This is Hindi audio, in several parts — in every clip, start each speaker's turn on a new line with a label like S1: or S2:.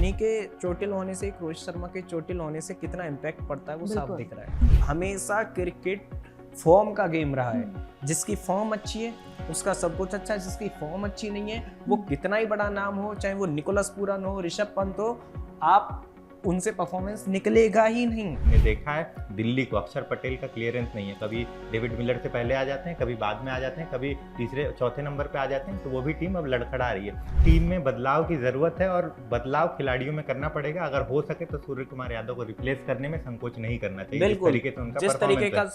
S1: धोनी के चोटिल होने से, रोहित शर्मा के चोटिल होने से कितना इम्पैक्ट पड़ता है वो साफ दिख रहा है। हमेशा क्रिकेट फॉर्म का गेम रहा है, जिसकी फॉर्म अच्छी है उसका सब कुछ अच्छा है, जिसकी फॉर्म अच्छी नहीं है वो कितना ही बड़ा नाम हो, चाहे वो निकोलस पूरन हो, ऋषभ पंत हो, आप उनसे परफॉर्मेंस निकलेगा ही नहीं।
S2: हमने देखा है दिल्ली को अक्षर पटेल का क्लियरेंस नहीं है, कभी डेविड मिलर से पहले आ जाते हैं, कभी बाद में आ जाते हैं, कभी तीसरे चौथे नंबर पे आ जाते हैं, तो वो भी टीम अब लड़खड़ा रही है। टीम में बदलाव की जरूरत है और बदलाव खिलाड़ियों में करना पड़ेगा। अगर हो सके तो सूर्य कुमार यादव को रिप्लेस करने में संकोच नहीं करना चाहिए। जिस तरीके से उनका
S1: जिस तरीके का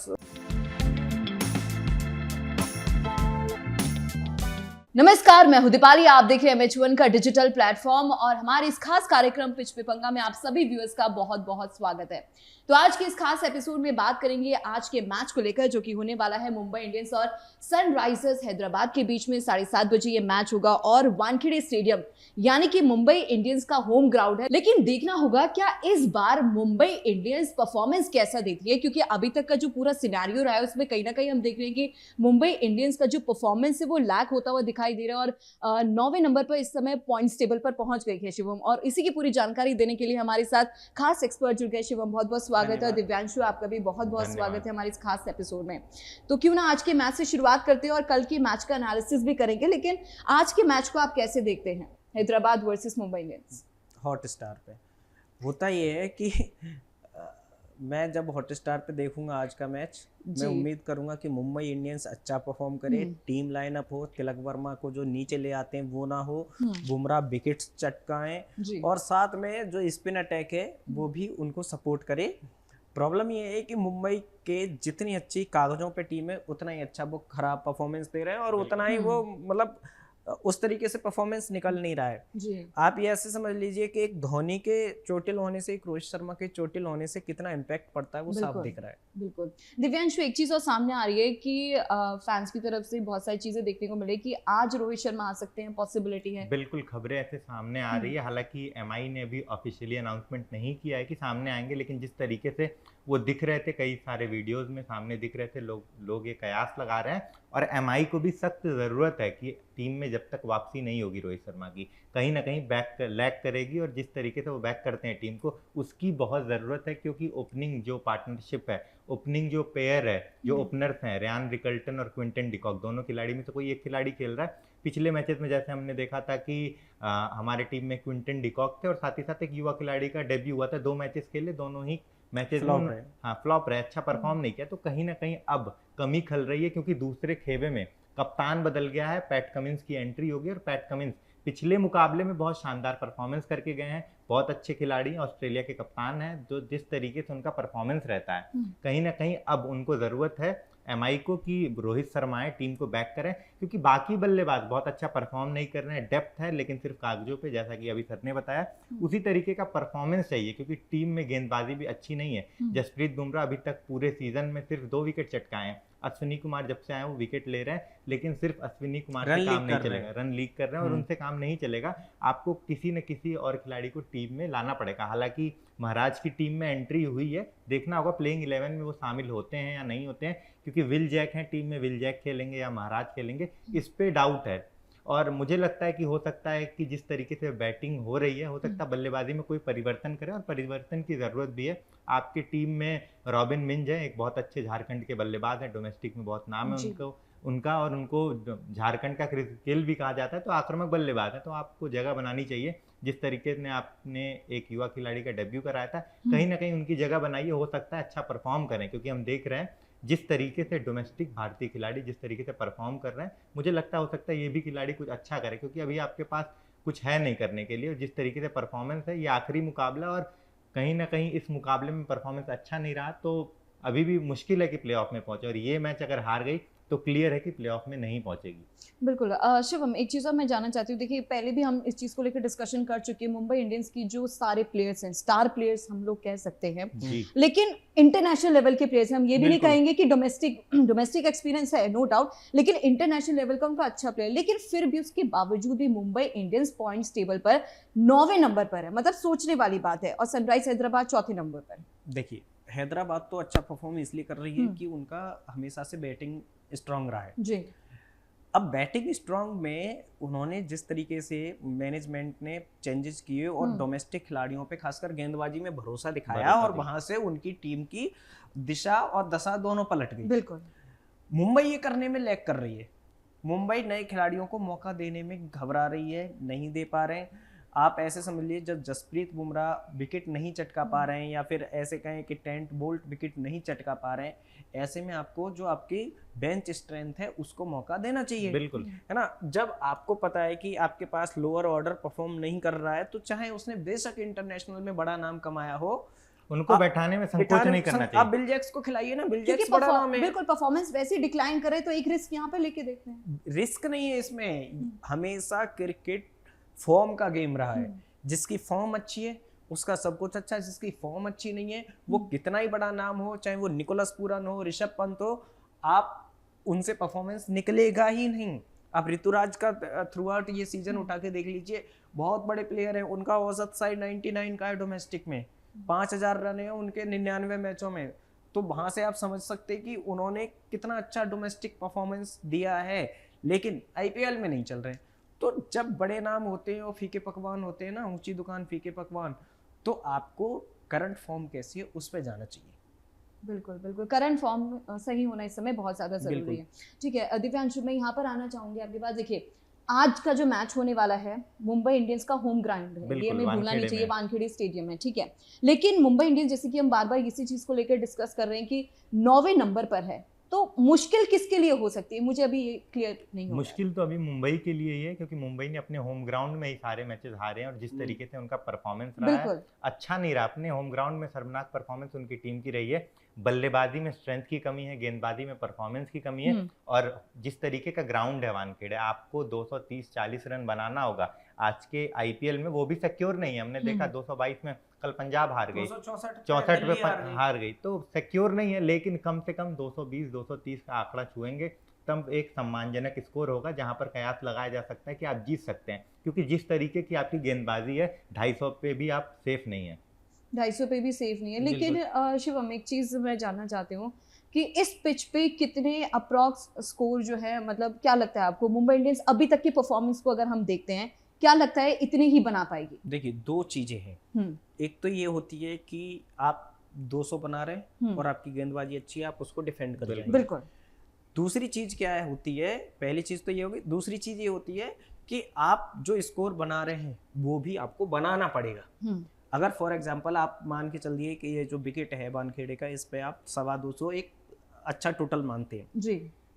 S3: नमस्कार, मैं हूं दीपाली। आप देख रहे हैं MH1 का डिजिटल प्लेटफॉर्म और हमारे इस खास कार्यक्रम पिच पे पंगा में आप सभी व्यूअर्स का बहुत बहुत स्वागत है। तो आज के इस खास एपिसोड में बात करेंगे आज के मैच को लेकर, जो कि होने वाला है मुंबई इंडियंस और सनराइजर्स हैदराबाद के बीच में। 7:30 बजे ये मैच होगा और वानखेड़े स्टेडियम यानी कि मुंबई इंडियंस का होम ग्राउंड है। लेकिन देखना होगा क्या इस बार मुंबई इंडियंस परफॉर्मेंस कैसा देती है, क्योंकि अभी तक का जो पूरा सिनेरियो रहा है उसमें कहीं ना कहीं हम देख रहे हैं कि मुंबई इंडियंस का जो परफॉर्मेंस है वो लैक होता हुआ दिखाई दे रहा है और 9वें नंबर पर इस समय पॉइंट्स टेबल पर पहुंच गई है शिवम। और इसी की पूरी जानकारी देने के लिए हमारे साथ खास एक्सपर्ट जुड़ गए। शिवम, बहुत बहुत स्वागत है। दिव्यांशु, आपका भी बहुत बहुत स्वागत है हमारे इस खास एपिसोड में। तो क्यों ना आज के मैच से शुरुआत करते हैं और कल के मैच का एनालिसिस भी करेंगे। लेकिन आज के मैच को आप कैसे देखते हैं, Hyderabad versus Mumbai Indians?
S1: Hot star पे होता ये है कि मैं जब हॉट स्टार पे देखूंगा आज का मैच, मैं उम्मीद करूंगा कि मुंबई इंडियंस अच्छा परफॉर्म करे, टीम लाइनअप हो, तिलक वर्मा को जो नीचे ले आते हैं वो ना हो, बुमराह विकेट्स चटकाएं और साथ में जो स्पिन अटैक है वो भी उनको सपोर्ट करे। प्रॉब्लम ये है कि मुंबई के जितनी अच्छी कागजों पे टीम है उतना ही अच्छा वो खराब परफॉर्मेंस दे रहे हैं और उतना ही वो मतलब उस तरीके से परफॉर्मेंस निकल नहीं रहा है जी। आप ये ऐसे समझ लीजिए कि एक धोनी के चोटिल होने से, एक रोहित शर्मा के चोटिल होने से कितना इम्पैक्ट पड़ता है वो साफ दिख रहा है।
S3: बिल्कुल। दिव्यांशु, एक चीज और सामने आ रही है कि फैंस की तरफ से बहुत सारी चीजें देखने को मिले कि आज रोहित शर्मा आ सकते हैं, पॉसिबिलिटी है।
S2: बिल्कुल, खबरें ऐसे सामने आ रही है। हालांकि MI ने अभी ऑफिशियली अनाउंसमेंट नहीं किया है कि सामने आएंगे, लेकिन जिस तरीके से वो दिख रहे थे, कई सारे वीडियोस में सामने दिख रहे थे, लोग ये कयास लगा रहे हैं। और MI को भी सख्त ज़रूरत है कि टीम में जब तक वापसी नहीं होगी रोहित शर्मा की, कहीं ना कहीं लैग करेगी और जिस तरीके से वो बैक करते हैं टीम को, उसकी बहुत ज़रूरत है। क्योंकि ओपनिंग जो पार्टनरशिप है, ओपनिंग जो पेयर है, जो ओपनर्स हैं, रियान रिकल्टन और क्विंटन डिकॉक, दोनों खिलाड़ी में से कोई एक खिलाड़ी खेल रहा है। पिछले मैचेस में जैसे हमने देखा था कि हमारे टीम में क्विंटन डिकॉक थे और साथ ही साथ एक युवा खिलाड़ी का डेब्यू हुआ था। 2 मैचेस खेले, दोनों ही मैचेस फ्लॉप रहे, अच्छा परफॉर्म नहीं किया। तो कहीं ना कहीं अब कमी खल रही है, क्योंकि दूसरे खेवे में कप्तान बदल गया है, पैट कमिंस की एंट्री होगी और पैट कमिंस पिछले मुकाबले में बहुत शानदार परफॉर्मेंस करके गए हैं। बहुत अच्छे खिलाड़ी, ऑस्ट्रेलिया के कप्तान हैं, जो जिस तरीके से उनका परफॉर्मेंस रहता है, कहीं ना कहीं अब उनको ज़रूरत है MI को कि रोहित शर्मा टीम को बैक करें। क्योंकि बाकी बल्लेबाज बहुत अच्छा परफॉर्म नहीं कर रहे हैं, डेप्थ है लेकिन सिर्फ कागजों पे, जैसा कि अभी सर ने बताया, उसी तरीके का परफॉर्मेंस चाहिए। क्योंकि टीम में गेंदबाजी भी अच्छी नहीं है। जसप्रीत बुमराह अभी तक पूरे सीजन में सिर्फ 2 विकेट चटकाए हैं। अश्विनी कुमार जब से आए वो विकेट ले रहे हैं, लेकिन सिर्फ अश्विनी कुमार से काम नहीं चलेगा, रन लीक कर रहे हैं और उनसे काम नहीं चलेगा। आपको किसी न किसी और खिलाड़ी को टीम में लाना पड़ेगा। हालांकि महाराज की टीम में एंट्री हुई है, देखना होगा प्लेइंग 11 में वो शामिल होते हैं या नहीं होते हैं। क्योंकि विल जैक हैं टीम में, विल जैक खेलेंगे या महाराज खेलेंगे, इस पे डाउट है। और मुझे लगता है कि हो सकता है कि जिस तरीके से बैटिंग हो रही है, हो सकता है बल्लेबाजी में कोई परिवर्तन करे, और परिवर्तन की ज़रूरत भी है। आपकी टीम में रॉबिन मिंज है, एक बहुत अच्छे झारखंड के बल्लेबाज हैं, डोमेस्टिक में बहुत नाम है उनका और उनको झारखंड का क्रिस गेल भी कहा जाता है, तो आक्रामक बल्लेबाज है। तो आपको जगह बनानी चाहिए। जिस तरीके से आपने एक युवा खिलाड़ी का डेब्यू कराया था, कहीं ना कहीं उनकी जगह बनाइए, हो सकता है अच्छा परफॉर्म करें। क्योंकि हम देख रहे हैं जिस तरीके से डोमेस्टिक भारतीय खिलाड़ी जिस तरीके से परफॉर्म कर रहे हैं, मुझे लगता हो सकता है ये भी खिलाड़ी कुछ अच्छा करे। क्योंकि अभी आपके पास कुछ है नहीं करने के लिए, और जिस तरीके से परफॉर्मेंस है, ये आखिरी मुकाबला और कहीं ना कहीं इस मुकाबले में परफॉर्मेंस अच्छा नहीं रहा, तो अभी भी मुश्किल है कि प्लेऑफ में पहुंचे। और ये मैच अगर हार गई तो क्लियर है कि प्लेऑफ में नहीं पहुंचेगी।
S3: बिल्कुल। शिवम, एक चीज़ और मैं जानना चाहती हूँ, देखिए पहले भी हम इस चीज़ को लेकर डिस्कशन कर चुके हैं। मुंबई इंडियंस की जो सारे प्लेयर्स हैं, स्टार प्लेयर्स हम लोग कह सकते हैं, लेकिन इंटरनेशनल लेवल के प्लेयर्स हैं। हम ये भी नहीं कहेंगे कि डोमेस्टिक एक्सपीरियंस है, नो डाउट, लेकिन इंटरनेशनल लेवल का उनका अच्छा प्लेयर। लेकिन फिर भी उसके बावजूद भी मुंबई इंडियंस पॉइंट्स टेबल पर 9वें नंबर पर है, मतलब सोचने वाली बात है। और सनराइज हैदराबाद 4थे नंबर पर।
S1: देखिए, हैदराबाद तो अच्छा परफॉर्म इसलिए कर रही है कि उनका हमेशा से बैटिंग स्ट्रांग रहा है जी। अब बैटिंग स्ट्रांग में उन्होंने जिस तरीके से मैनेजमेंट ने चेंजेस किए और डोमेस्टिक खिलाड़ियों पे खासकर गेंदबाजी में भरोसा दिखाया और वहां से उनकी टीम की दिशा और दशा दोनों पलट गई।
S3: बिल्कुल।
S1: मुंबई ये करने में लैग कर रही है। मुंबई नए खिलाड़ियों को मौका देने में घबरा रही है, नहीं दे पा रहे हैं। आप ऐसे समझ लीजिए जब जसप्रीत बुमराह विकेट नहीं चटका पा रहे हैं या फिर ऐसे कहें कि टेंट बोल्ट विकेट नहीं चटका पा रहे हैं, ऐसे में आपको जो आपकी बेंच स्ट्रेंथ है उसको मौका देना चाहिए।
S2: बिल्कुल,
S1: है ना। जब आपको पता है कि आपके पास लोअर ऑर्डर परफॉर्म नहीं कर रहा है तो चाहे उसने बेशक इंटरनेशनल में बड़ा नाम कमाया हो,
S2: उनको बैठाने में संकोच नहीं करना चाहिए।
S1: आप बिल जैक्स को खिलाइए ना, बिल जैक्स बड़ा नाम है।
S3: बिल्कुल, परफॉर्मेंस वैसे ही डिक्लाइन करे तो एक रिस्क यहाँ पे लेके देखते हैं।
S1: रिस्क नहीं है इसमें, हमेशा क्रिकेट फॉर्म का गेम रहा है। जिसकी फॉर्म अच्छी है उसका सब कुछ अच्छा है, जिसकी फॉर्म अच्छी नहीं है वो कितना ही बड़ा नाम हो, चाहे वो निकोलस पूरन हो, ऋषभ पंत हो, आप उनसे परफॉर्मेंस निकलेगा ही नहीं। आप ऋतुराज का थ्रू आउट ये सीजन उठा के देख लीजिए, बहुत बड़े प्लेयर हैं, उनका औसत साइड 99 का है डोमेस्टिक में, 5000 रन है उनके 99 मैचों में। तो वहां से आप समझ सकते हैं कि उन्होंने कितना अच्छा डोमेस्टिक परफॉर्मेंस दिया है, लेकिन आईपीएल में नहीं चल रहे। तो जब बड़े नाम होते हैं और फीके पकवान होते हैं ना, ऊंची दुकान फीके पकवान, तो आपको करंट फॉर्म कैसी है उस पर जाना चाहिए।
S3: बिल्कुल बिल्कुल, करंट फॉर्म सही होना इस समय बहुत ज़्यादा ज़रूरी है। ठीक है दिव्यांशु, मैं यहाँ पर आना चाहूँगी आपके पास। देखिए आज का जो मैच होने वाला है मुंबई इंडियंस का होम ग्राउंड है, ये हमें भूलना नहीं चाहिए, वानखेड़े स्टेडियम है। ठीक है, लेकिन मुंबई इंडियंस जैसे कि हम बार बार इसी चीज़ को लेकर डिस्कस कर रहे हैं कि 9वें नंबर पर है, तो मुश्किल किसके लिए हो सकती है, मुझे अभी ये क्लियर नहीं हो।
S2: मुश्किल तो अभी मुंबई के लिए ही है, क्योंकि मुंबई ने अपने होम ग्राउंड में ही सारे मैचेस हारे हैं और जिस तरीके से उनका परफॉर्मेंस रहा है अच्छा नहीं रहा। अपने होम ग्राउंड में शर्मनाक परफॉर्मेंस उनकी टीम की रही है। बल्लेबाजी में स्ट्रेंथ की कमी है, गेंदबाजी में परफॉर्मेंस की कमी है, और जिस तरीके का ग्राउंड है वानखेड़े, आपको 230-40 रन बनाना होगा आज के आईपीएल में, वो भी सिक्योर नहीं है। हमने देखा 222 में कल पंजाब हार गई, 64 पे हार गई, तो सिक्योर नहीं है। लेकिन कम से कम 220-230 का आंकड़ा छुएंगे तब एक सम्मानजनक स्कोर होगा जहां पर कयास लगाया जा सकता है कि आप जीत सकते हैं, क्योंकि जिस तरीके की आपकी गेंदबाजी है 250 पे भी आप सेफ नहीं है।
S3: 250 पे भी सेफ नहीं है। लेकिन शिवम एक चीज़ मैं जानना चाहती हूँ कि इस पिच पे कितने अप्रॉक्स स्कोर जो है, मतलब क्या लगता है आपको मुंबई इंडियंस अभी तक की परफॉर्मेंस को अगर हम देखते हैं, क्या लगता है इतने ही बना पाएगी?
S1: देखिए दो चीजें हैं, एक तो ये होती है कि आप 200 बना रहे हैं और आपकी गेंदबाजी अच्छी है, आप उसको डिफेंड कर रहे हैं।
S3: बिल्कुल।
S1: दूसरी चीज क्या है होती है, पहली चीज तो ये होगी, दूसरी चीज ये होती है कि आप जो स्कोर बना रहे हैं वो भी आपको बनाना पड़ेगा। अगर फॉर एग्जांपल आप मान के चलिए कि ये जो विकेट है वानखेड़े का, इस पे आप 225 एक अच्छा टोटल मानते हैं जी,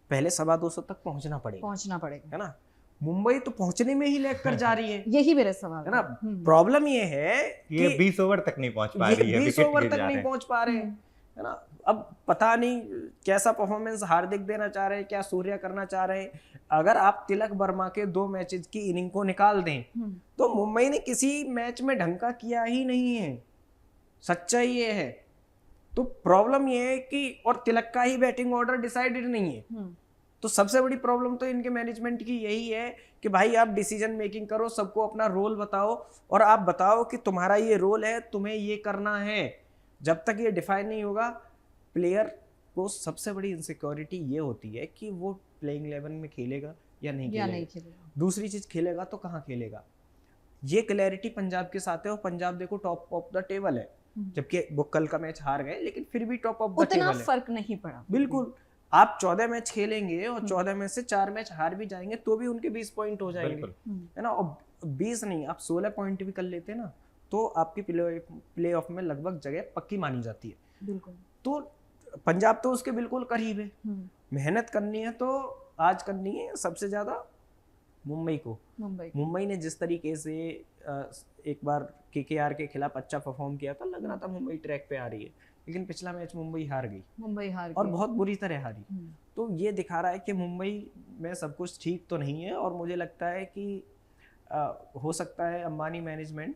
S1: पहले 225 तक पहुंचना पड़ेगा, है ना। मुंबई तो पहुंचने में ही लेकर जा रही है।
S3: यही मेरा सवाल
S1: है ना। प्रॉब्लम ये है
S2: कि 20 ओवर तक नहीं पहुंच पा रही है,
S1: 20 ओवर तक नहीं पहुंच पा रहे हैं, है ना। अब पता नहीं कैसा परफॉर्मेंस हार्दिक देना चाह रहे हैं, क्या सूर्या करना चाह रहे हैं। अगर आप तिलक वर्मा के 2 मैचेस की इनिंग को निकाल दें तो मुंबई ने किसी मैच में ढंग का किया ही नहीं है, सच्चाई ये है। तो प्रॉब्लम ये है कि और तिलक का ही बैटिंग ऑर्डर डिसाइडेड नहीं है, तो सबसे बड़ी प्रॉब्लम तो इनके मैनेजमेंट की यही है कि भाई आप डिसीजन मेकिंग करो, सबको अपना रोल बताओ और आप बताओ कि तुम्हारा ये रोल है, तुम्हें ये करना है। जब तक ये डिफाइन नहीं होगा, प्लेयर को सबसे बड़ी इनसिक्योरिटी ये होती है कि वो प्लेइंग 11 में खेलेगा या नहीं खेलेगा। दूसरी चीज, खेलेगा तो कहाँ खेलेगा, ये क्लैरिटी पंजाब के साथ है। और पंजाब देखो टॉप ऑफ द टेबल है, जबकि वो कल का मैच हार गए लेकिन फिर भी टॉप ऑफ द टेबल है,
S3: उतना फर्क नहीं पड़ा।
S1: बिल्कुल, आप 14 मैच खेलेंगे और 14 में से 4 मैच हार भी जाएंगे तो भी उनके 20 पॉइंट हो जाएंगे, है ना। और 20 नहीं, आप 16 पॉइंट भी कर लेते हैं ना तो आपकी प्ले ऑफ में लगभग जगह पक्की मानी जाती है। बिल्कुल। तो पंजाब तो उसके बिल्कुल करीब है। मेहनत करनी है तो आज करनी है सबसे ज्यादा मुंबई को। मुंबई ने जिस तरीके से एक बार केकेआर के खिलाफ अच्छा परफॉर्म किया था, लग रहा था मुंबई ट्रैक पे आ रही है, लेकिन पिछला मैच मुंबई हार गई और बहुत बुरी तरह हारी। तो ये दिखा रहा है कि मुंबई में सब कुछ ठीक तो नहीं है। और मुझे लगता है कि हो सकता है अंबानी मैनेजमेंट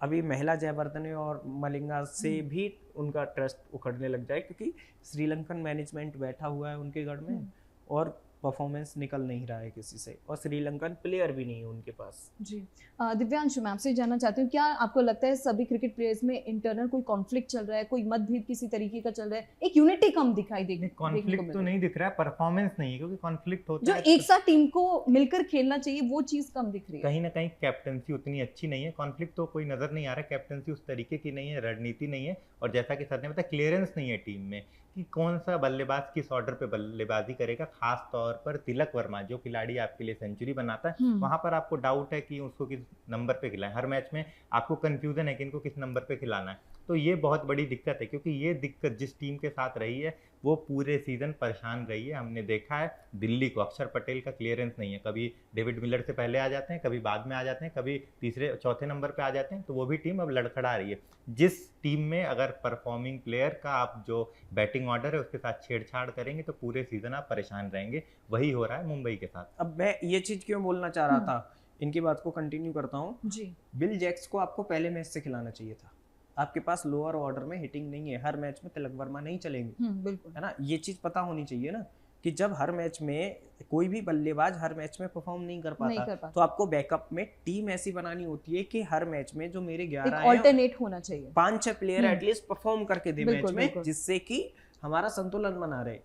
S1: अभी महिला जयवर्धने और मलिंगा से भी उनका ट्रस्ट उखड़ने लग जाए, क्योंकि श्रीलंकन मैनेजमेंट बैठा हुआ है उनके गढ़ में और परफॉर्मेंस निकल नहीं रहा है किसी से, और श्रीलंकन प्लेयर भी नहीं है उनके पास।
S3: जी दिव्यांशु, मैं आपसे जानना चाहती हूँ, क्या आपको लगता है सभी क्रिकेट प्लेयर्स में इंटरनल कोई कॉन्फ्लिक्ट चल रहा है, कोई मतभेद किसी तरीके का चल रहा है, एक यूनिटी कम दिखाई देगी?
S2: कॉन्फ्लिक्ट तो नहीं दिख रहा है, परफॉर्मेंस नहीं है, क्योंकि कॉन्फ्लिक्ट होता
S3: जो
S2: है
S3: एक साथ टीम को मिलकर खेलना चाहिए वो चीज कम दिख रही है।
S2: कहीं ना कहीं कैप्टनसी उतनी अच्छी नहीं है, कॉन्फ्लिक्ट तो कोई नजर नहीं आ रहा है, कैप्टनसी उस तरीके की नहीं है, रणनीति नहीं है, और जैसा कि सर ने बताया क्लियरेंस नहीं है टीम में कि कौन सा बल्लेबाज किस ऑर्डर पे बल्लेबाजी करेगा। खास तौर पर तिलक वर्मा जो खिलाड़ी आपके लिए सेंचुरी बनाता है, वहां पर आपको डाउट है कि उसको किस नंबर पे खिलाएं। हर मैच में आपको कंफ्यूजन है कि इनको किस नंबर पे खिलाना है, तो ये बहुत बड़ी दिक्कत है, क्योंकि ये दिक्कत जिस टीम के साथ रही है वो पूरे सीजन परेशान रही है। हमने देखा है दिल्ली को, अक्षर पटेल का क्लियरेंस नहीं है, कभी डेविड मिलर से पहले आ जाते हैं, कभी बाद में आ जाते हैं, कभी तीसरे चौथे नंबर पे आ जाते हैं, तो वो भी टीम अब लड़खड़ा रही है। जिस टीम में अगर परफॉर्मिंग प्लेयर का आप जो बैटिंग ऑर्डर है उसके साथ छेड़छाड़ करेंगे तो पूरे सीजन आप परेशान रहेंगे, वही हो रहा है मुंबई के साथ।
S1: अब मैं ये चीज क्यों बोलना चाह रहा था, इनकी बात को कंटिन्यू करता हूँ
S3: जी।
S1: बिल जैक्स को आपको पहले मैच से खिलाना चाहिए था। आपके पास लोअर ऑर्डर में हिटिंग नहीं है, हर मैच में तिलक वर्मा नहीं चलेंगे,
S3: बिल्कुल
S1: है ना। ये चीज पता होनी चाहिए ना कि जब हर मैच में कोई भी बल्लेबाज हर मैच में परफॉर्म नहीं कर पाता, तो आपको बैकअप में टीम ऐसी बनानी होती है कि हर मैच में जो मेरे 11
S3: ऑल्टरनेट होना चाहिए,
S1: 5-6 प्लेयर एटलीस्ट परफॉर्म करके दे मैच में, जिससे कि हमारा संतुलन बना रहे।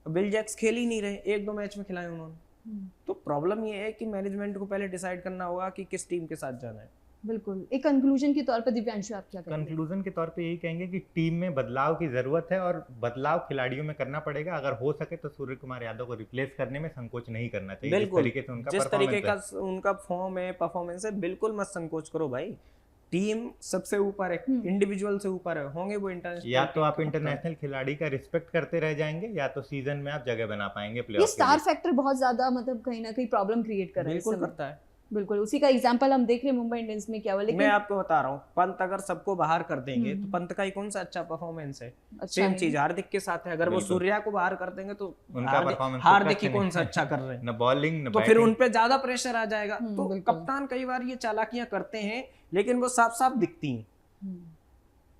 S1: बिल जैक्स खेल ही नहीं रहे, 1-2 मैच में खिलाए उन्होंने। तो प्रॉब्लम ये है कि मैनेजमेंट को पहले डिसाइड करना होगा कि किस टीम के साथ जाना है।
S3: बिल्कुल। एक कंक्लूजन के तौर पर दिव्यांशु आप क्या कहेंगे?
S2: कंक्लूजन के तौर पे यही कहेंगे कि टीम में बदलाव की जरूरत है, और बदलाव खिलाड़ियों में करना पड़ेगा। अगर हो सके तो सूर्य कुमार यादव को रिप्लेस करने में संकोच नहीं करना चाहिए।
S1: बिल्कुल,
S2: जिस तरीके से उनका
S1: जिस तरीके का उनका फॉर्म है, परफॉर्मेंस है, बिल्कुल मत संकोच करो भाई। टीम सबसे ऊपर है, इंडिविजुअल से ऊपर है, होंगे वो इंटरनेशनल।
S2: या तो आप इंटरनेशनल खिलाड़ी का रिस्पेक्ट करते रह जाएंगे, या तो सीजन में आप जगह बना पाएंगे प्लेऑफ
S3: ये स्टार फैक्टर बहुत ज्यादा मतलब कहीं ना कहीं प्रॉब्लम क्रिएट कर रहा है।
S1: बिल्कुल करता है।
S3: बिल्कुल, उसी का एग्जांपल हम देख रहे हैं मुंबई इंडियंस में क्या हुआ। लेकिन
S1: मैं आपको बता रहा हूँ, पंत अगर सबको बाहर कर देंगे तो पंत का ही कौन सा अच्छा परफॉर्मेंस है। सेम चीज हार्दिक के साथ है, अगर वो सूर्या को बाहर कर देंगे तो हार्दिक ही कौन सा अच्छा कर रहे हैं,
S2: न बॉलिंग न
S1: तो फिर उनपे ज्यादा प्रेशर आ जाएगा। तो कप्तान कई बार ये चालाकियां करते हैं, लेकिन वो साफ साफ दिखती हैं।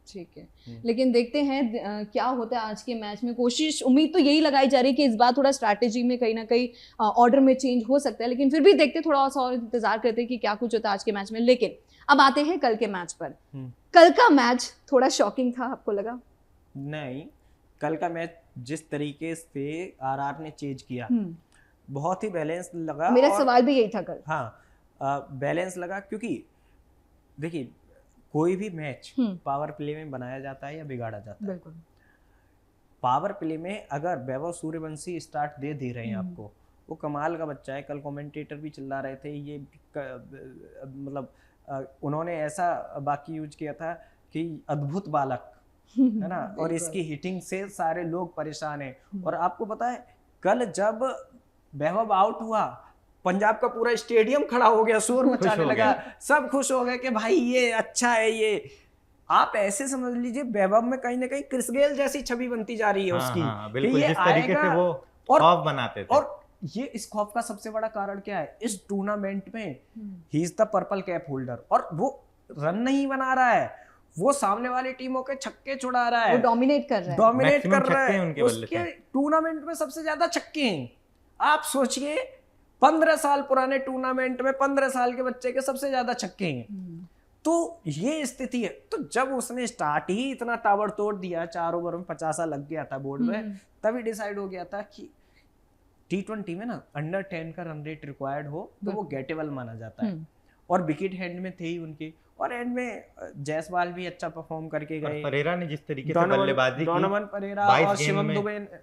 S3: ठीक है, लेकिन देखते हैं क्या होता है आज के मैच में। कोशिश, उम्मीद तो यही लगाई जा रही है कि इस बार थोड़ा स्ट्रैटेजी में कहीं ना कहीं ऑर्डर में चेंज हो सकता है, लेकिन फिर भी देखते थोड़ा सा और इंतजार करते हैं कि क्या कुछ होता है आज के मैच में। लेकिन अब आते हैं कल के मैच पर। कल का मैच थोड़ा शॉकिंग था, आपको लगा?
S1: नहीं, कल का मैच जिस तरीके से आरआर ने चेज किया बहुत ही बैलेंस लगा।
S3: मेरा सवाल भी यही था कल।
S1: हाँ, बैलेंस लगा, क्योंकि देखिए कोई भी मैच पावर प्ले में बनाया जाता है या बिगाड़ा जाता है।
S3: बिल्कुल।
S1: पावर प्ले में अगर वैभव सूर्यवंशी स्टार्ट दे रहे हैं आपको, वो कमाल का बच्चा है। कल कमेंटेटर भी चिल्ला रहे थे, ये मतलब उन्होंने ऐसा वाक्य यूज किया था कि अद्भुत बालक है ना, और इसकी हिटिंग से सारे लोग परेशान हैं। और आपको पता है कल जब वैभव आउट हुआ, पंजाब का पूरा स्टेडियम खड़ा हो गया, शोर मचाने लगा, सब खुश हो गए कि भाई ये अच्छा है। ये आप ऐसे समझ लीजिए वैभव में कहीं ना कहीं क्रिस गेल जैसी छवि बनती जा रही है उसकी।
S2: बिल्कुल, जिस तरीके से वो खौफ बनाते थे।
S1: और ये इस खौफ का सबसे बड़ा कारण क्या है, इस टूर्नामेंट में he is the purple cap holder, और वो रन नहीं बना रहा है, वो सामने वाली टीमों के छक्के छुड़ा रहा है,
S3: वो डोमिनेट कर
S1: रहा है। उसके टूर्नामेंट में सबसे ज्यादा छक्के हैं। आप सोचिए 15 साल पुराने टूर्नामेंट में 15 साल के बच्चे के सबसे ज्यादा छक्के हैं। तो ये स्थिति है। तो जब उसने स्टार्ट ही इतना ताबड़तोड़ दिया, 4 ओवर में 50 लग गया था बोर्ड में, तभी डिसाइड हो गया था कि T20 में ना अंडर 10 का रन रेट रिक्वायर्ड हो तो वो गेटेबल माना जाता है, और विकेट हैंड में थे ही उनके। और एंड में जायसवाल भी अच्छा परफॉर्म करके गए,
S2: परेरा ने जिस तरीके से बल्लेबाजी की,
S1: डोनोवन परेरा और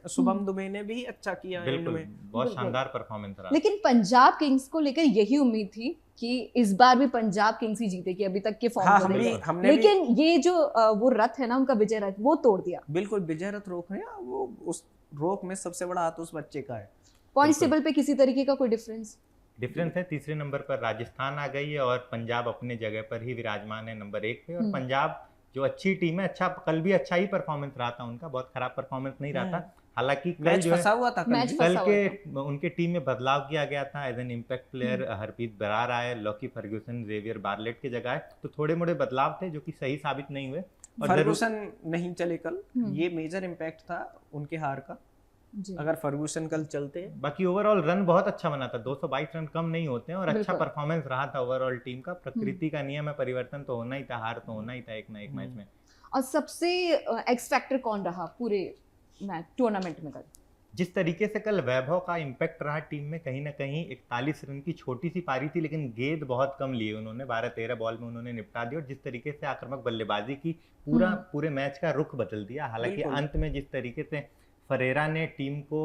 S1: शुभम दुबे ने भी अच्छा किया एंड में,
S2: बहुत शानदार परफॉर्मेंस रहा।
S3: लेकिन पंजाब किंग्स को लेकर यही उम्मीद थी कि इस बार भी पंजाब किंग्स ही जीतेगी, अभी तक के फॉर्म में। लेकिन ये जो वो रथ है ना उनका, विजय रथ, वो तोड़ दिया।
S1: बिल्कुल, विजय रथ रोक है, वो उस रोक में सबसे बड़ा हाथ उस बच्चे का है।
S3: पॉइंट्स टेबल पे किसी तरीके का कोई डिफरेंस
S2: है। तीसरे नंबर पर राजस्थान आ गई है, और पंजाब अपने जगह पर ही विराजमान है नंबर 1 पे। और पंजाब जो अच्छी टीम है, अच्छा कल भी अच्छा ही परफॉर्मेंस रहा था उनका, बहुत खराब परफॉर्मेंस नहीं रहा था। हालांकि कल जो है कल के उनके टीम में बदलाव किया गया था। As an impact player Harpreet Brar आए, लॉकी फर्ग्यूसन जेवियर बार्लेट की जगह है, तो थोड़े मोड़े बदलाव थे जो कि सही साबित नहीं हुए।
S1: फर्ग्यूसन नहीं चले कल, ये मेजर इम्पैक्ट था उनके हार का।
S3: जी।
S1: अगर फर्गूसन कल चलते।
S2: बाकी ओवरऑल रन बहुत अच्छा बना था, 222 रन कम नहीं होते हैं और अच्छा
S3: बिल्कुल।
S2: परफॉर्मेंस रहा था ओवरऑल टीम का। प्रकृति का नियम है, परिवर्तन तो होना ही था, हार तो होना ही था एक ना एक मैच में।
S3: और सबसे एक्स फैक्टर कौन रहा पूरे मैच टूर्नामेंट में कल?
S2: जिस तरीके से कल वैभव का इम्पैक्ट रहा टीम में, कहीं ना कहीं 41 रन की छोटी सी पारी थी लेकिन गेंद बहुत कम लिए उन्होंने, 12-13 बॉल में उन्होंने निपटा दिया और जिस तरीके से आक्रामक बल्लेबाजी की पूरे मैच का रुख बदल दिया। हालांकि
S1: बिल्कुल।
S2: अंत में जिस तरीके से फरेरा ने टीम को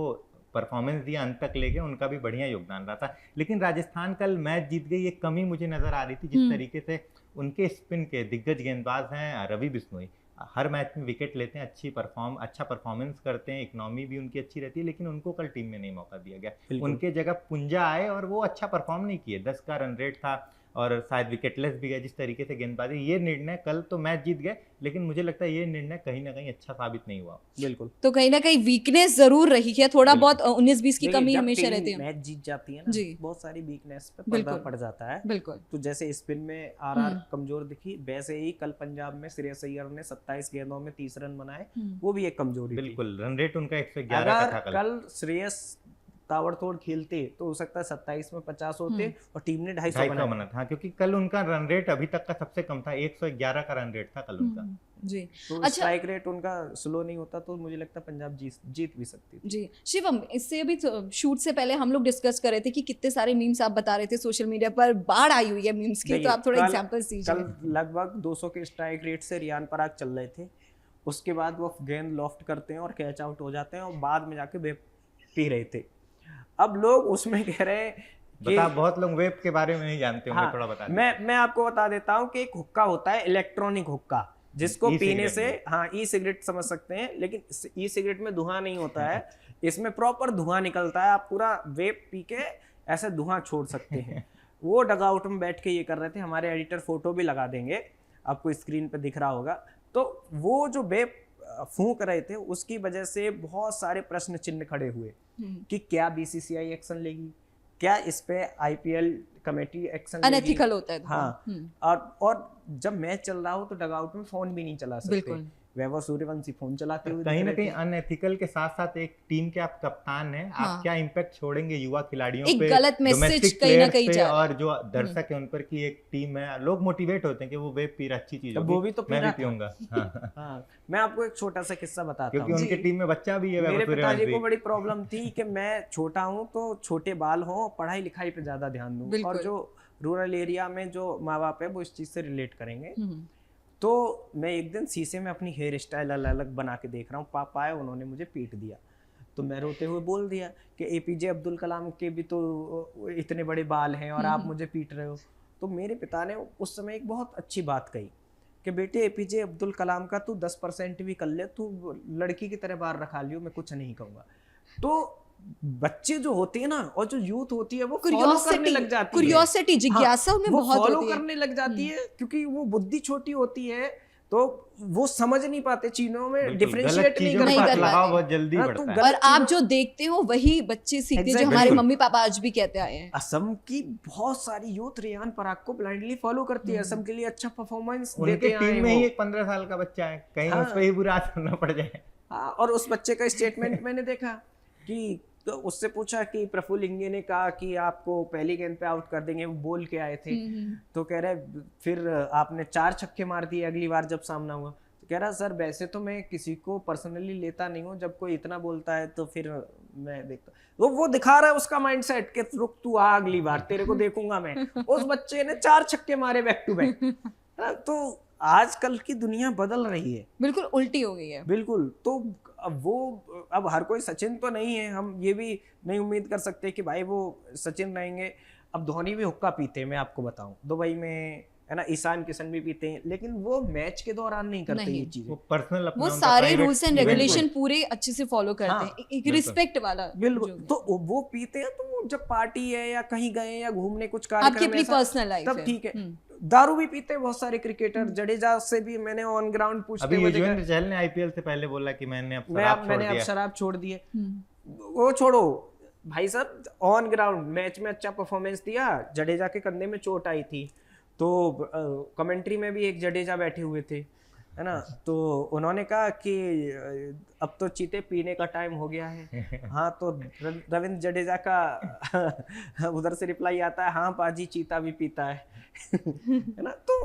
S2: परफॉर्मेंस दिया, अंत तक ले गए, उनका भी बढ़िया योगदान रहा था। लेकिन राजस्थान कल मैच जीत गई, एक कमी मुझे नजर आ रही थी जिस तरीके से उनके स्पिन के दिग्गज गेंदबाज हैं रवि बिश्नोई, हर मैच में विकेट लेते हैं, अच्छा परफॉर्मेंस करते हैं, इकोनॉमी भी उनकी अच्छी रहती है, लेकिन उनको कल टीम में नहीं मौका दिया गया। उनके जगह पुंजा आए और वो अच्छा परफॉर्म नहीं किए, 10 का रन रेट था और शायद विकेटलेस भी गए। जिस तरीके से गेंदबाजी, ये निर्णय, कल तो मैच जीत गए लेकिन मुझे लगता है ये निर्णय कहीं ना कहीं अच्छा साबित नहीं हुआ।
S1: बिल्कुल।
S3: तो कहीं ना कहीं वीकनेस जरूर रही है, थोड़ा बहुत 19-20 की
S1: देखिए,
S3: कमी
S1: जब
S3: हमेशा
S1: टीम
S3: रहती है।
S1: मैच जीत जाती है ना,
S3: जी।
S1: बहुत सारी वीकनेस पे
S3: बिल्कुल।
S1: पर्दा पड़ जाता है।
S3: बिल्कुल।
S1: तो जैसे स्पिन में आरआर कमजोर दिखी, वैसे ही कल पंजाब में श्रेयस अय्यर ने 27 गेंदों में 30 रन बनाए, वो भी एक कमजोरी थी।
S2: बिल्कुल, रन रेट उनका 111 का था
S1: अगर कल श्रेयस ताबड़तोड़ खेलते तो हो सकता है 27 में 50 होते और टीम ने 250
S2: बना था, क्योंकि कल उनका रन रेट अभी तक का सबसे कम था, 111 का रन रेट था कल उनका।
S3: जी।
S1: तो
S3: अच्छा,
S1: स्ट्राइक रेट उनका स्लो नहीं होता तो मुझे लगता है पंजाब जीत भी सकती थी।
S3: जी शिवम, इससे अभी शूट से पहले हम लोग डिस्कस कर रहे थे कि कितने सारे मीम्स आप बता रहे थे सोशल मीडिया पर बाढ़ आई हुई है मीम्स की, तो आप थोड़ा एग्जांपल्स दीजिए।
S1: कल लगभग 200 के स्ट्राइक रेट से रियान पराग चल रहे थे, उसके बाद वो गेंद लॉफ्ट करते हैं और कैच आउट हो जाते हैं और बाद में जाके वेब पी रहे थे। अब लोग उसमें कह रहे हैं
S2: बता, बहुत लोग वेब के बारे में नहीं जानते होंगे, थोड़ा बता।
S1: मैं आपको बता देता हूँ कि एक हुक्का होता है, इलेक्ट्रॉनिक हुक्का, जिसको पीने से, हाँ, ई सिगरेट समझ सकते हैं, लेकिन ई सिगरेट में धुआं नहीं होता है, इसमें प्रॉपर धुआं निकलता है। आप पूरा वेब पी के ऐसे धुआं छोड़ सकते हैं। वो डगआउट में बैठ के ये कर रहे थे, हमारे एडिटर फोटो भी लगा देंगे, आपको स्क्रीन पे दिख रहा होगा। तो वो जो वेब फूंक रहे थे उसकी वजह से बहुत सारे प्रश्न चिन्ह खड़े हुए कि क्या बीसीसीआई एक्शन लेगी, क्या इस पे आईपीएल कमेटी एक्शन लेगी।
S3: अनएथिकल होता है।
S1: हाँ, और जब मैच चल रहा हो तो डगआउट में फोन भी नहीं चला सकते। वैभव सूर्यवंशी फोन चलाते हुए
S2: कहीं ना कहीं अनएथिकल के साथ साथ एक टीम के आप कप्तान हैं, आप क्या इंपैक्ट छोड़ेंगे युवा खिलाड़ियों पे,
S3: गलत मैसेज कहीं ना कहीं
S2: और जो दर्शक है उन पर की एक टीम है, लोग मोटिवेट होते हैं कि वो वेब पी रहा, अच्छी चीज होगी,
S1: वो भी तो
S2: मैं भी पीऊंगा।
S1: मैं आपको एक छोटा सा किस्सा बताता हूँ,
S2: क्योंकि उनके टीम में बच्चा भी है।
S1: मेरे पिताजी को बड़ी प्रॉब्लम थी कि मैं छोटा हूँ तो छोटे बाल हों, पढ़ाई लिखाई पे ज्यादा ध्यान दूं, और जो रूरल एरिया में जो माँ बाप है वो इस चीज से रिलेट करेंगे। तो मैं एक दिन शीशे में अपनी हेयर स्टाइल अलग अलग बना के देख रहा हूँ, पापा आए, उन्होंने मुझे पीट दिया। तो मैं रोते हुए बोल दिया कि एपीजे अब्दुल कलाम के भी तो इतने बड़े बाल हैं और आप मुझे पीट रहे हो। तो मेरे पिता ने उस समय एक बहुत अच्छी बात कही कि बेटे, एपीजे अब्दुल कलाम का तू 10% भी कर ले, तू लड़की की तरह बाहर रखा लियो, मैं कुछ नहीं कहूँगा। तो बच्चे जो होते हैं ना, और जो यूथ होती है, वो फॉलो करने लग जाती है,
S3: क्यूरियोसिटी, जिज्ञासा उनमें बहुत
S1: फॉलो करने लग जाती है, क्योंकि वो बुद्धि छोटी होती है तो वो समझ नहीं पाते, चीजों में डिफरेंशिएट नहीं कर पाते,
S2: बहुत जल्दी बढ़ता है।
S3: और आप जो देखते हो वही बच्चे सीखते हैं, जो हमारे मम्मी पापा आज भी कहते आए हैं।
S1: असम की बहुत सारी यूथ रियान पराग को ब्लाइंडली फॉलो करती है, असम के लिए अच्छा परफॉर्मेंस देते हैं।
S2: टीम में ही एक 15 साल का बच्चा है, कहीं उस पे ही बुरा असर करना पड़ जाए।
S1: और उस बच्चे का स्टेटमेंट मैंने देखा कि, तो उससे पूछा कि प्रफुल्ल इंगे ने कहा कि आपको पहली गेंद पे आउट कर देंगे, वो बोल के आए थे। तो कह रहे फिर आपने 4 छक्के मार दिए अगली बार जब सामना हुआ। तो कह रहा सर, वैसे तो मैं किसी को पर्सनली लेता नहीं हूँ, जब कोई इतना बोलता है तो फिर मैं देखता। वो दिखा रहा है उसका माइंडसेट कि रुक तू आ, अगली बार तेरे को देखूंगा मैं। उस बच्चे ने 4 छक्के मारे बैक टू बैक। तो आजकल की दुनिया बदल रही है,
S3: बिल्कुल उल्टी हो गई है।
S1: बिल्कुल। तो अब हर कोई सचिन तो नहीं है, हम ये भी नहीं उम्मीद कर सकते कि भाई वो सचिन रहेंगे। अब धोनी भी हुक्का पीते हैं, मैं आपको बताऊं, दुबई में है ना, ईशान किशन भी पीते हैं, लेकिन वो मैच के दौरान नहीं करते ये चीजें,
S2: वो पर्सनल,
S3: वो सारे रूल्स एंड रेगुलेशन पूरे अच्छे से फॉलो करते हैं, एक रिस्पेक्ट वाला।
S1: बिल्कुल। तो वो पीते हैं, तो जब पार्टी है या कहीं गए या घूमने कुछ कार्यक्रम है,
S3: पर्सनल लाइफ
S1: तब ठीक है। दारू भी पीते हैं बहुत सारे क्रिकेटर, जडेजा से भी मैंने ऑन ग्राउंड पूछते हुए देखा।
S2: युजवेंद्र चहल ने आईपीएल से पहले बोला कि मैंने अब
S1: शराब छोड़ दी है। वो छोड़ो भाई साहब, ऑन ग्राउंड मैच में अच्छा परफॉर्मेंस दिया, जडेजा के कंधे में चोट आई थी, तो कमेंट्री में भी एक जडेजा बैठे हुए थे, है ना। तो उन्होंने कहा कि अब तो चीते पीने का टाइम हो गया है। हाँ, तो रविंद्र जडेजा का उधर से रिप्लाई आता है, हाँ पाजी चीता भी पीता है। है ना। तो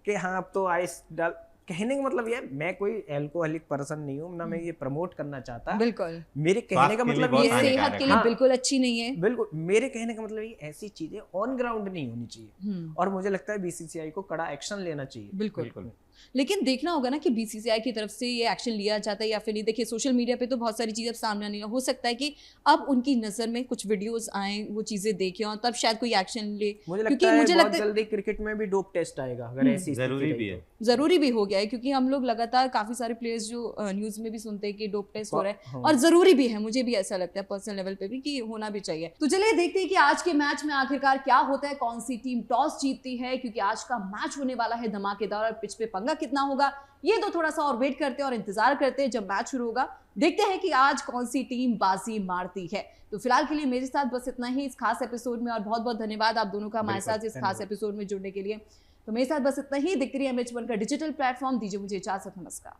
S1: कि हाँ अब तो आइस डाल, कहने का मतलब ये, मैं कोई एल्कोहलिक पर्सन नहीं हूँ ना, मैं ये प्रमोट करना चाहता।
S3: बिल्कुल,
S1: मेरे कहने का मतलब ये है,
S3: सेहत के लिए
S1: हाँ,
S3: बिल्कुल अच्छी नहीं है।
S1: बिल्कुल मेरे कहने का मतलब ये, ऐसी चीजें ऑन ग्राउंड नहीं होनी चाहिए। और मुझे लगता है बीसीसीआई को कड़ा एक्शन लेना चाहिए।
S3: बिल्कुल। लेकिन देखना होगा ना कि बीसीसीआई की तरफ से ये एक्शन लिया जाता है या फिर नहीं। देखिए सोशल मीडिया पे तो बहुत सारी चीज़ें अब सामने नहीं, हो सकता है कि अब उनकी नज़र में कुछ वीडियोस आए, वो चीज़ें देखें और तब शायद कोई एक्शन ले।
S1: मुझे लगता है बहुत जल्दी क्रिकेट में भी डोप टेस्ट आएगा, अगर ऐसी
S2: जरूरी भी है,
S3: जरूरी भी हो गया है, क्योंकि हम लोग लगातार काफी सारे प्लेयर्स जो न्यूज में भी सुनते हैं कि डोप टेस्ट हो रहा है, और जरूरी भी है। मुझे भी ऐसा लगता है पर्सनल लेवल पे भी कि होना भी चाहिए। तो चलिए देखते हैं कि आज के मैच में आखिरकार क्या होता है, कौन सी टीम टॉस जीतती है, क्योंकि आज का मैच होने वाला है धमाकेदार। और पिच पे पंगा कितना होगा ये तो थोड़ा सा और वेट करते हैं और इंतजार करते हैं जब मैच शुरू होगा। देखते हैं कि आज कौन सी टीम बाजी मारती है। तो फिलहाल के लिए मेरे साथ बस इतना ही इस खास एपिसोड में, और बहुत बहुत धन्यवाद आप दोनों का हमारे साथ इस खास एपिसोड में जुड़ने के लिए। तो मेरे साथ बस इतना ही। देखते रहिए MH1 का डिजिटल प्लेटफॉर्म। दीजिए मुझे इजाजत, नमस्कार।